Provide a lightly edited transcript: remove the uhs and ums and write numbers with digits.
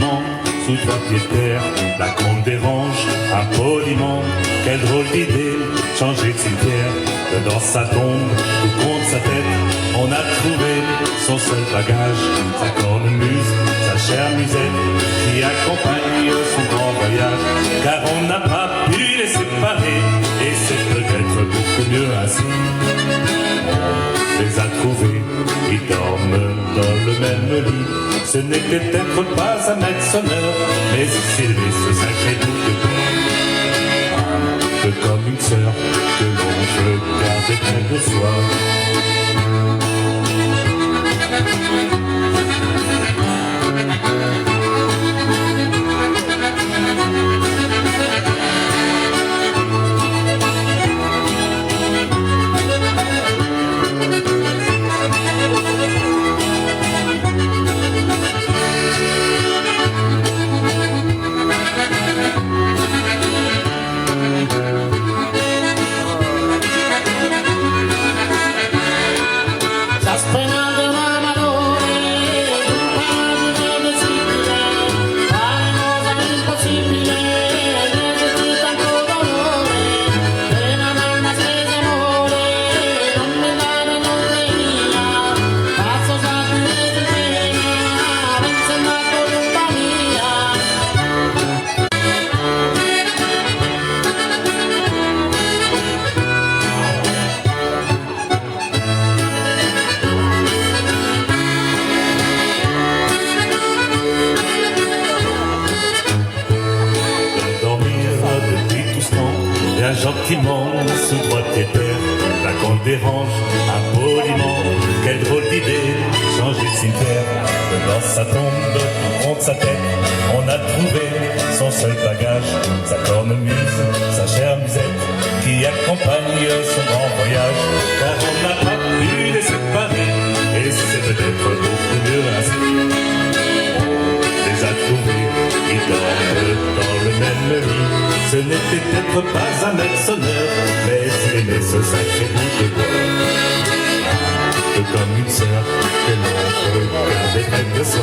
poliment, sous trois pieds de terre, la compte dérange, impoliment. Quelle drôle d'idée, changer de cimetière, que dans sa tombe, ou contre sa tête, on a trouvé son seul bagage, sa cornemuse, sa chère musette, qui accompagne son grand voyage, car on n'a pas pu les séparer, et c'est peut-être beaucoup mieux ainsi. On les a trouvés, ils dorment dans le même lit. Ce n'est peut-être pas un maître sonneur, mais il s'élevait ce sacré bout de corps. Un peu comme une sœur que l'on veut garder près de soi. Gentiment, sous trois pieds de terre, la compte dérange, impoliment. Quelle drôle d'idée, changer de cimetière, que dans sa tombe, tout contre sa tête, on a trouvé son seul bagage, sa cornemuse, sa chère musette, qui accompagne son grand voyage, car on n'a pas pu les séparer, et c'est peut-être beaucoup mieux ainsi. On les a trouvés, ils dorment dans le même lit. Ce n'était peut-être pas un maître sonneur, mais il aimait ce sacré bout de bois. Un peu comme une sœur que l'on peut garder près de soi.